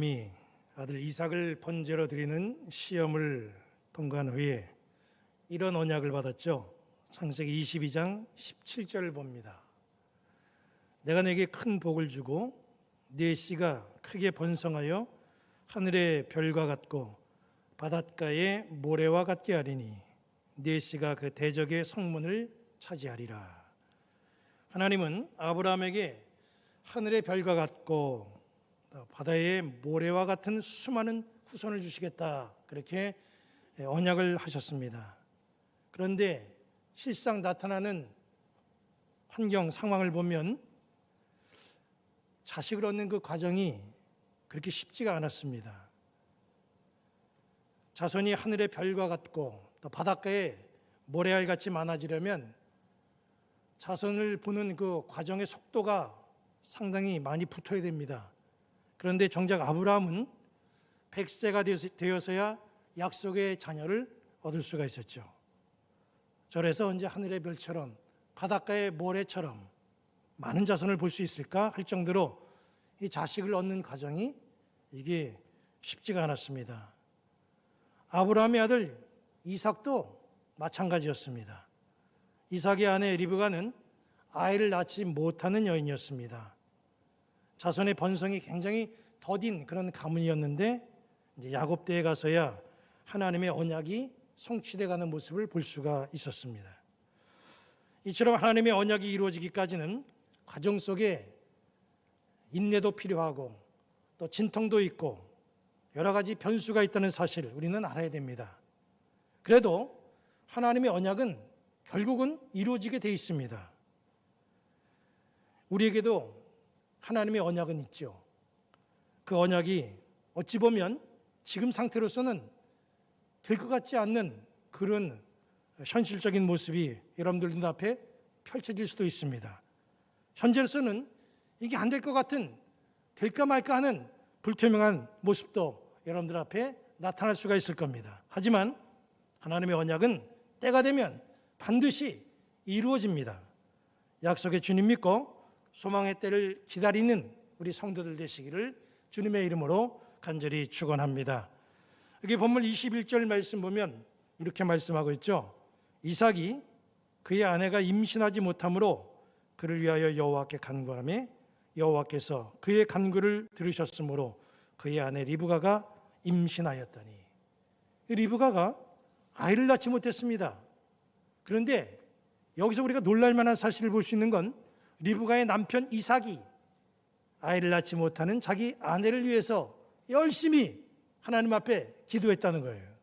아브라함이 아들 이삭을 번제로 드리는 시험을 통과한 후에 이런 언약을 받았죠. 창세기 22장 17절을 봅니다. 내가 네게 큰 복을 주고 네 씨가 크게 번성하여 하늘의 별과 같고 바닷가의 모래와 같게 하리니 네 씨가 그 대적의 성문을 차지하리라. 하나님은 아브라함에게 하늘의 별과 같고 바다의 모래와 같은 수많은 후손을 주시겠다, 그렇게 언약을 하셨습니다. 그런데 실상 나타나는 환경 상황을 보면 자식을 얻는 그 과정이 그렇게 쉽지가 않았습니다. 자손이 하늘의 별과 같고 또 바닷가에 모래알같이 많아지려면 자손을 보는 그 과정의 속도가 상당히 많이 붙어야 됩니다. 그런데 정작 아브라함은 100세가 되어서야 약속의 자녀를 얻을 수가 있었죠. 저래서 언제 하늘의 별처럼 바닷가의 모래처럼 많은 자손을 볼 수 있을까 할 정도로 이 자식을 얻는 과정이 이게 쉽지가 않았습니다. 아브라함의 아들 이삭도 마찬가지였습니다. 이삭의 아내 리브가는 아이를 낳지 못하는 여인이었습니다. 자손의 번성이 굉장히 더딘 그런 가문이었는데 이제 야곱 때에 가서야 하나님의 언약이 성취돼 가는 모습을 볼 수가 있었습니다. 이처럼 하나님의 언약이 이루어지기까지는 과정 속에 인내도 필요하고 또 진통도 있고 여러 가지 변수가 있다는 사실 우리는 알아야 됩니다. 그래도 하나님의 언약은 결국은 이루어지게 돼 있습니다. 우리에게도 하나님의 언약은 있죠. 그 언약이 어찌 보면 지금 상태로서는 될 것 같지 않는 그런 현실적인 모습이 여러분들 눈앞에 펼쳐질 수도 있습니다. 현재로서는 이게 안 될 것 같은, 될까 말까 하는 불투명한 모습도 여러분들 앞에 나타날 수가 있을 겁니다. 하지만 하나님의 언약은 때가 되면 반드시 이루어집니다. 약속의 주님 믿고 소망의 때를 기다리는 우리 성도들 되시기를 주님의 이름으로 간절히 축원합니다. 여기 본문 21절 말씀 보면 이렇게 말씀하고 있죠. 이삭이 그의 아내가 임신하지 못하므로 그를 위하여 여호와께 간구하며 여호와께서 그의 간구를 들으셨으므로 그의 아내 리브가가 임신하였더니, 리브가가 아이를 낳지 못했습니다. 그런데 여기서 우리가 놀랄 만한 사실을 볼 수 있는 건 리브가의 남편 이삭이 아이를 낳지 못하는 자기 아내를 위해서 열심히 하나님 앞에 기도했다는 거예요.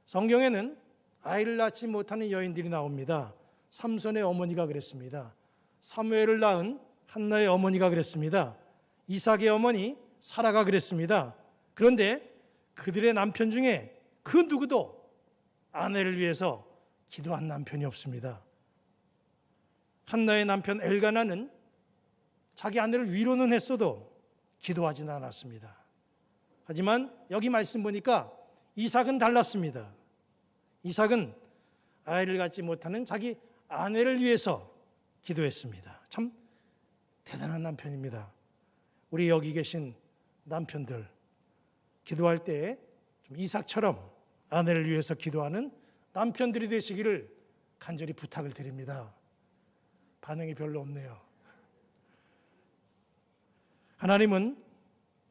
성경에는 아이를 낳지 못하는 여인들이 나옵니다. 삼손의 어머니가 그랬습니다. 사무엘을 낳은 한나의 어머니가 그랬습니다. 이삭의 어머니 사라가 그랬습니다. 그런데 그들의 남편 중에 그 누구도 아내를 위해서 기도한 남편이 없습니다. 한나의 남편 엘가나는 자기 아내를 위로는 했어도 기도하지는 않았습니다. 하지만 여기 말씀 보니까 이삭은 달랐습니다. 이삭은 아이를 갖지 못하는 자기 아내를 위해서 기도했습니다. 참 대단한 남편입니다. 우리 여기 계신 남편들, 기도할 때 좀 이삭처럼 아내를 위해서 기도하는 남편들이 되시기를 간절히 부탁을 드립니다. 반응이 별로 없네요. 하나님은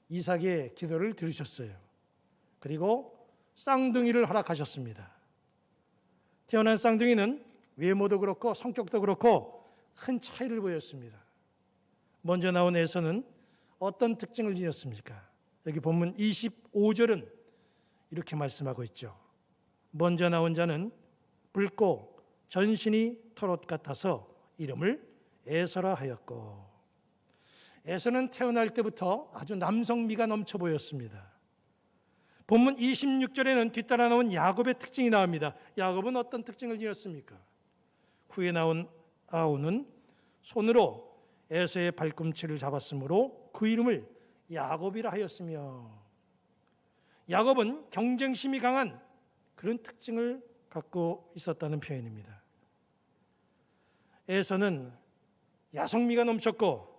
이삭의 기도를 들으셨어요. 그리고 쌍둥이를 허락하셨습니다. 태어난 쌍둥이는 외모도 그렇고 성격도 그렇고 큰 차이를 보였습니다. 먼저 나온 에서는 어떤 특징을 지녔습니까? 여기 본문 25절은 이렇게 말씀하고 있죠. 먼저 나온 자는 붉고 전신이 털옷 같아서 이름을 에서라 하였고, 에서는 태어날 때부터 아주 남성미가 넘쳐 보였습니다. 본문 26절에는 뒤따라 나온 야곱의 특징이 나옵니다. 야곱은 어떤 특징을 지녔습니까? 후에 나온 아우는 손으로 에서의 발꿈치를 잡았으므로 그 이름을 야곱이라 하였으며, 야곱은 경쟁심이 강한 그런 특징을 갖고 있었다는 표현입니다. 에서는 야성미가 넘쳤고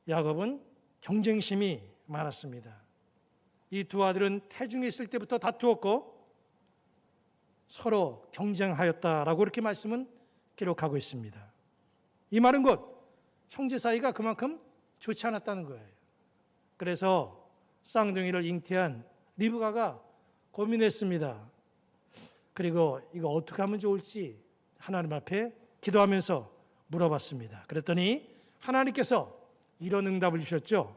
야곱은 경쟁심이 많았습니다. 이 두 아들은 태중에 있을 때부터 다투었고 서로 경쟁하였다라고 이렇게 말씀은 기록하고 있습니다. 이 말은 곧 형제 사이가 그만큼 좋지 않았다는 거예요. 그래서 쌍둥이를 잉태한 리브가가 고민했습니다. 그리고 이거 어떻게 하면 좋을지 하나님 앞에 기도하면서 물어봤습니다. 그랬더니 하나님께서 이런 응답을 주셨죠.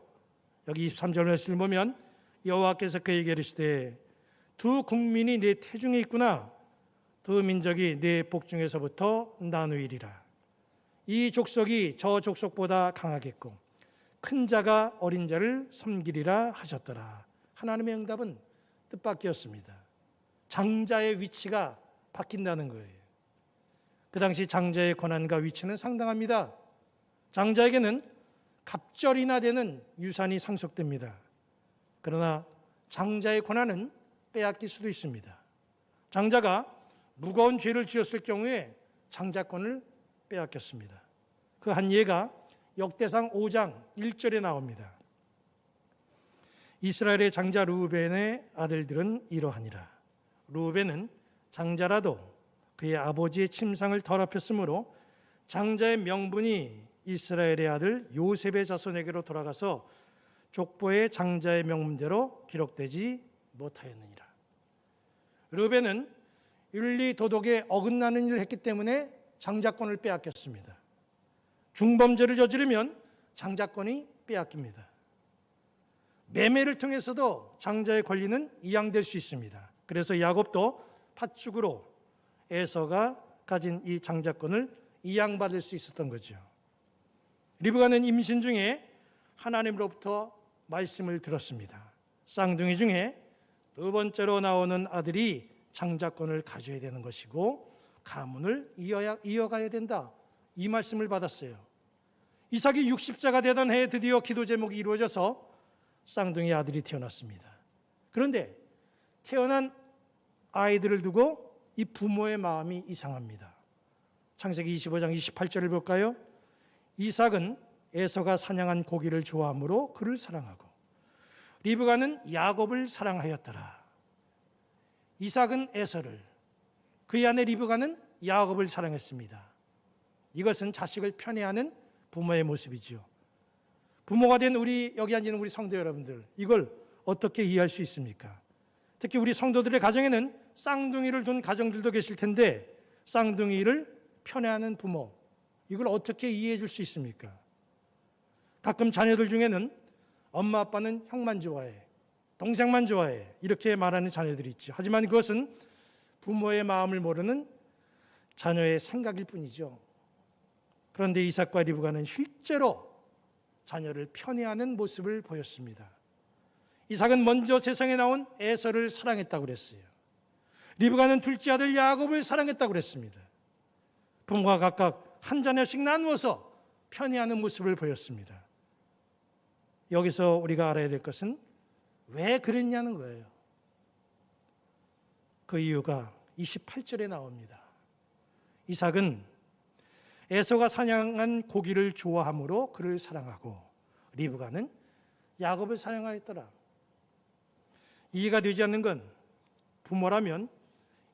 여기 23절 말씀을 보면 여호와께서 그에게 이르시되 두 국민이 내 태중에 있구나. 두 민족이 내 복중에서부터 나누이리라. 이 족속이 저 족속보다 강하겠고 큰 자가 어린 자를 섬기리라 하셨더라. 하나님의 응답은 뜻밖이었습니다. 장자의 위치가 바뀐다는 거예요. 그 당시 장자의 권한과 위치는 상당합니다. 장자에게는 갑절이나 되는 유산이 상속됩니다. 그러나 장자의 권한은 빼앗길 수도 있습니다. 장자가 무거운 죄를 지었을 경우에 장자권을 빼앗겼습니다. 그 한 예가 역대상 5장 1절에 나옵니다. 이스라엘의 장자 르우벤의 아들들은 이러하니라. 르우벤은 장자라도 그의 아버지의 침상을 더럽혔으므로 장자의 명분이 이스라엘의 아들 요셉의 자손에게로 돌아가서 족보의 장자의 명문대로 기록되지 못하였느니라. 르우벤은 윤리 도덕에 어긋나는 일을 했기 때문에 장자권을 빼앗겼습니다. 중범죄를 저지르면 장자권이 빼앗깁니다. 매매를 통해서도 장자의 권리는 이양될 수 있습니다. 그래서 야곱도 팥죽으로 에서가 가진 이 장자권을 이양받을 수 있었던 거죠. 리브가는 임신 중에 하나님으로부터 말씀을 들었습니다. 쌍둥이 중에 두 번째로 나오는 아들이 장자권을 가져야 되는 것이고 가문을 이어가야 된다. 이 말씀을 받았어요. 이삭이 60세가 되던 해에 드디어 기도 제목이 이루어져서 쌍둥이 아들이 태어났습니다. 그런데 태어난 아이들을 두고 이 부모의 마음이 이상합니다. 창세기 25장 28절을 볼까요? 이삭은 에서가 사냥한 고기를 좋아하므로 그를 사랑하고 리브가는 야곱을 사랑하였더라. 이삭은 에서를, 그의 아내 리브가는 야곱을 사랑했습니다. 이것은 자식을 편애하는 부모의 모습이지요. 부모가 된 우리 여기 앉은 우리 성도 여러분들, 이걸 어떻게 이해할 수 있습니까? 특히 우리 성도들의 가정에는 쌍둥이를 둔 가정들도 계실 텐데 쌍둥이를 편애하는 부모, 이걸 어떻게 이해해 줄 수 있습니까? 가끔 자녀들 중에는 엄마 아빠는 형만 좋아해, 동생만 좋아해 이렇게 말하는 자녀들이 있죠. 하지만 그것은 부모의 마음을 모르는 자녀의 생각일 뿐이죠. 그런데 이삭과 리브가는 실제로 자녀를 편애하는 모습을 보였습니다. 이삭은 먼저 세상에 나온 에서를 사랑했다고 그랬어요. 리브가는 둘째 아들 야곱을 사랑했다고 그랬습니다. 부모가 각각 한 자녀씩 나누어서 편애하는 모습을 보였습니다. 여기서 우리가 알아야 될 것은 왜 그랬냐는 거예요. 그 이유가 28절에 나옵니다. 이삭은 에서가 사냥한 고기를 좋아하므로 그를 사랑하고 리브가는 야곱을 사랑하였더라. 이해가 되지 않는 건 부모라면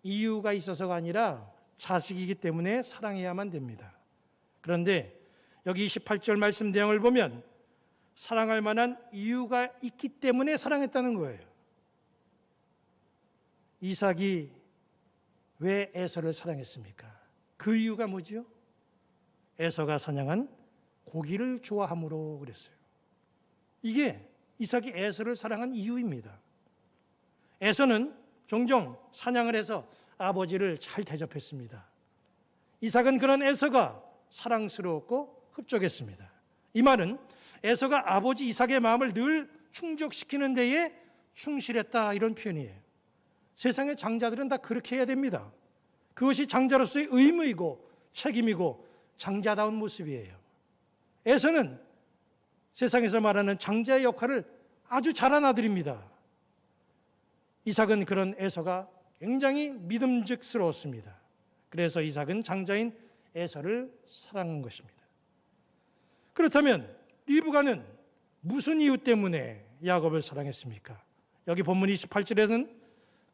이유가 있어서가 아니라 자식이기 때문에 사랑해야만 됩니다. 그런데 여기 28절 말씀 내용을 보면 사랑할 만한 이유가 있기 때문에 사랑했다는 거예요. 이삭이 왜 에서를 사랑했습니까? 그 이유가 뭐지요? 에서가 사냥한 고기를 좋아함으로 그랬어요. 이게 이삭이 에서를 사랑한 이유입니다. 에서는 종종 사냥을 해서 아버지를 잘 대접했습니다. 이삭은 그런 에서가 사랑스러웠고 흡족했습니다. 이 말은 에서가 아버지 이삭의 마음을 늘 충족시키는 데에 충실했다, 이런 표현이에요. 세상의 장자들은 다 그렇게 해야 됩니다. 그것이 장자로서의 의무이고 책임이고 장자다운 모습이에요. 에서는 세상에서 말하는 장자의 역할을 아주 잘한 아들입니다. 이삭은 그런 에서가 굉장히 믿음직스러웠습니다. 그래서 이삭은 장자인 에서를 사랑한 것입니다. 그렇다면 리브가는 무슨 이유 때문에 야곱을 사랑했습니까? 여기 본문 28절에는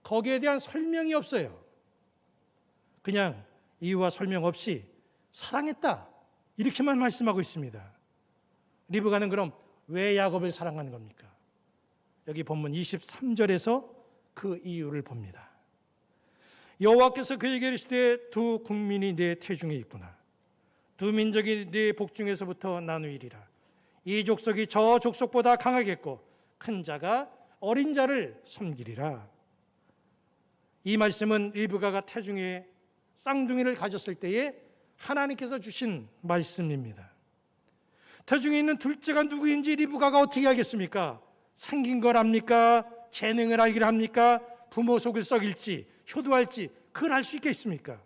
거기에 대한 설명이 없어요. 그냥 이유와 설명 없이 사랑했다, 이렇게만 말씀하고 있습니다. 리브가는 그럼 왜 야곱을 사랑하는 겁니까? 여기 본문 23절에서 그 이유를 봅니다. 여호와께서 그에게 이르시되 두 국민이 내 태중에 있구나. 두 민족이 내 복중에서부터 나누이리라. 이 족속이 저 족속보다 강하겠고 큰 자가 어린 자를 섬기리라. 이 말씀은 리브가가 태중에 쌍둥이를 가졌을 때에 하나님께서 주신 말씀입니다. 태중에 있는 둘째가 누구인지 리브가가 어떻게 알겠습니까? 생긴 걸 압니까? 재능을 알기를 합니까? 부모 속을 썩일지 효도할지 그걸 알 수 있겠습니까?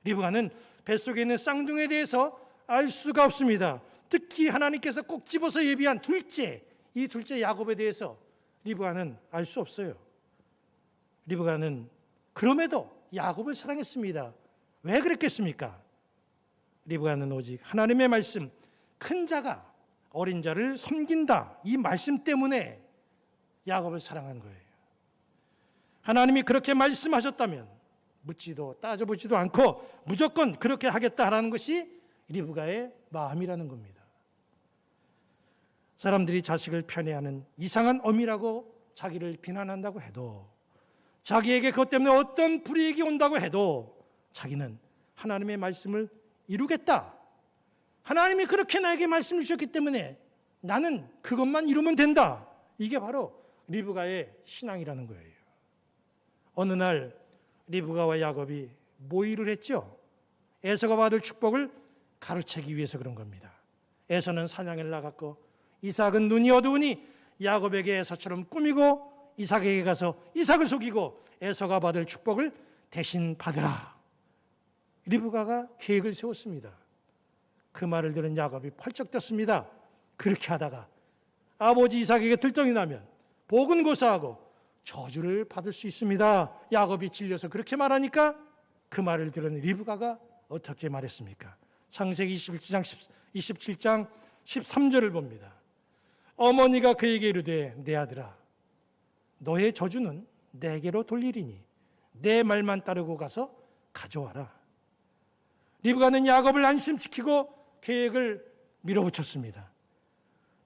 리브가는 뱃속에 있는 쌍둥이에 대해서 알 수가 없습니다. 특히 하나님께서 꼭 집어서 예비한 둘째, 이 둘째 야곱에 대해서 리브가는 알 수 없어요. 리브가는 그럼에도 야곱을 사랑했습니다. 왜 그랬겠습니까? 리브가는 오직 하나님의 말씀, 큰 자가 어린 자를 섬긴다, 이 말씀 때문에 야곱을 사랑한 거예요. 하나님이 그렇게 말씀하셨다면 묻지도 따져보지도 않고 무조건 그렇게 하겠다라는 것이 리브가의 마음이라는 겁니다. 사람들이 자식을 편애하는 이상한 어미라고 자기를 비난한다고 해도, 자기에게 그것 때문에 어떤 불이익이 온다고 해도 자기는 하나님의 말씀을 이루겠다. 하나님이 그렇게 나에게 말씀을 주셨기 때문에 나는 그것만 이루면 된다. 이게 바로 리브가의 신앙이라는 거예요. 어느 날 리브가와 야곱이 모의를 했죠. 에서가 받을 축복을 가로채기 위해서 그런 겁니다. 에서는 사냥을 나갔고 이삭은 눈이 어두우니 야곱에게 에서처럼 꾸미고 이삭에게 가서 이삭을 속이고 에서가 받을 축복을 대신 받으라. 리브가가 계획을 세웠습니다. 그 말을 들은 야곱이 펄쩍 뛰었습니다. 그렇게 하다가 아버지 이삭에게 들통이 나면 복은 고사하고 저주를 받을 수 있습니다. 야곱이 질려서 그렇게 말하니까 그 말을 들은 리브가가 어떻게 말했습니까? 창세기 27장 13절을 봅니다. 어머니가 그에게 이르되 내 아들아, 너의 저주는 내게로 돌리리니 내 말만 따르고 가서 가져와라. 리브가는 야곱을 안심시키고 계획을 밀어붙였습니다.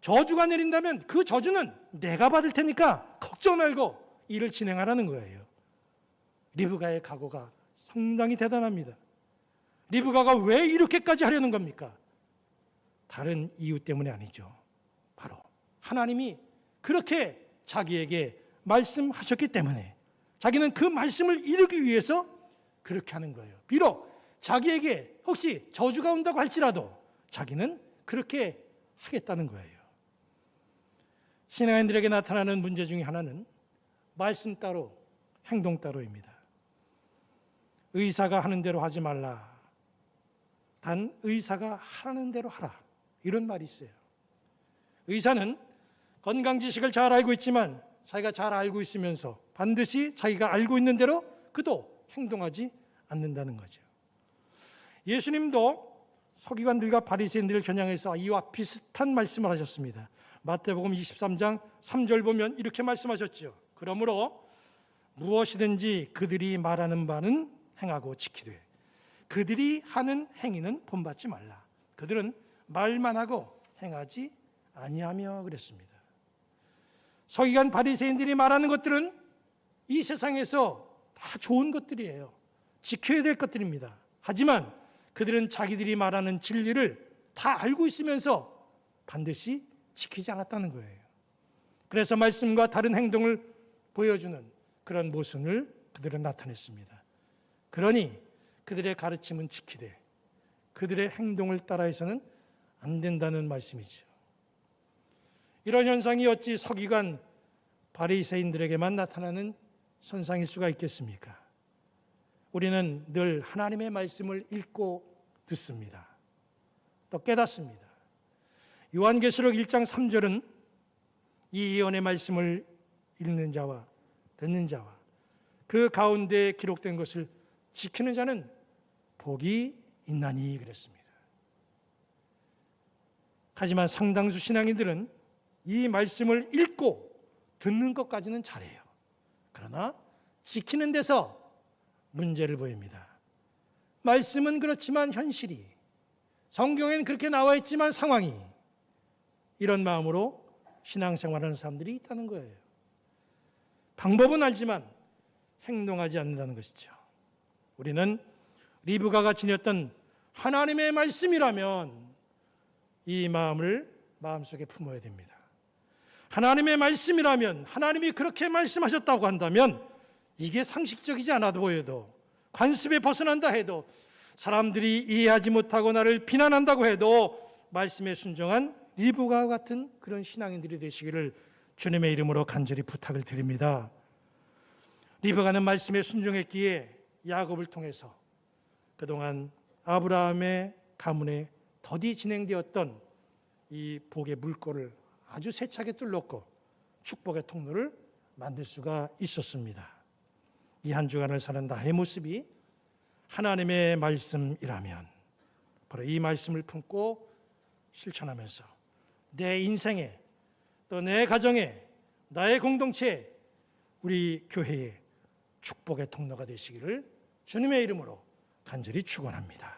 저주가 내린다면 그 저주는 내가 받을 테니까 걱정 말고 일을 진행하라는 거예요. 리브가의 각오가 상당히 대단합니다. 리브가가 왜 이렇게까지 하려는 겁니까? 다른 이유 때문이 아니죠. 바로 하나님이 그렇게 자기에게 말씀하셨기 때문에 자기는 그 말씀을 이루기 위해서 그렇게 하는 거예요. 비록 자기에게 혹시 저주가 온다고 할지라도 자기는 그렇게 하겠다는 거예요. 신앙인들에게 나타나는 문제 중에 하나는 말씀 따로 행동 따로입니다. 의사가 하는 대로 하지 말라. 단 의사가 하라는 대로 하라. 이런 말이 있어요. 의사는 건강 지식을 잘 알고 있지만 자기가 잘 알고 있으면서 반드시 자기가 알고 있는 대로 그도 행동하지 않는다는 거죠. 예수님도 서기관들과 바리새인들을 겨냥해서 이와 비슷한 말씀을 하셨습니다. 마태복음 23장 3절 보면 이렇게 말씀하셨죠. 그러므로 무엇이든지 그들이 말하는 바는 행하고 지키되 그들이 하는 행위는 본받지 말라. 그들은 말만 하고 행하지 아니하며 그랬습니다. 서기관 바리새인들이 말하는 것들은 이 세상에서 다 좋은 것들이에요. 지켜야 될 것들입니다. 하지만 그들은 자기들이 말하는 진리를 다 알고 있으면서 반드시 지키지 않았다는 거예요. 그래서 말씀과 다른 행동을 보여주는 그런 모습을 그들은 나타냈습니다. 그러니 그들의 가르침은 지키되 그들의 행동을 따라해서는 안 된다는 말씀이죠. 이런 현상이 어찌 서기관 바리새인들에게만 나타나는 선상일 수가 있겠습니까? 우리는 늘 하나님의 말씀을 읽고 듣습니다. 또 깨닫습니다. 요한계시록 1장 3절은 이 예언의 말씀을 읽는 자와 듣는 자와 그 가운데 기록된 것을 지키는 자는 복이 있나니 그랬습니다. 하지만 상당수 신앙인들은 이 말씀을 읽고 듣는 것까지는 잘해요. 그러나 지키는 데서 문제를 보입니다. 말씀은 그렇지만 현실이, 성경에는 그렇게 나와 있지만 상황이, 이런 마음으로 신앙생활하는 사람들이 있다는 거예요. 방법은 알지만 행동하지 않는다는 것이죠. 우리는 리브가가 지녔던 하나님의 말씀이라면 이 마음을 마음속에 품어야 됩니다. 하나님의 말씀이라면, 하나님이 그렇게 말씀하셨다고 한다면 이게 상식적이지 않아 보여도, 관습에 벗어난다 해도, 사람들이 이해하지 못하고 나를 비난한다고 해도 말씀에 순종한 리브가와 같은 그런 신앙인들이 되시기를 주님의 이름으로 간절히 부탁을 드립니다. 리브가는 말씀에 순종했기에 야곱을 통해서 그동안 아브라함의 가문에 더디 진행되었던 이 복의 물꼬를 아주 세차게 뚫었고 축복의 통로를 만들 수가 있었습니다. 이 한 주간을 사는 나의 모습이 하나님의 말씀이라면 바로 이 말씀을 품고 실천하면서 내 인생에, 또 내 가정에, 나의 공동체에, 우리 교회에 축복의 통로가 되시기를 주님의 이름으로 간절히 축원합니다.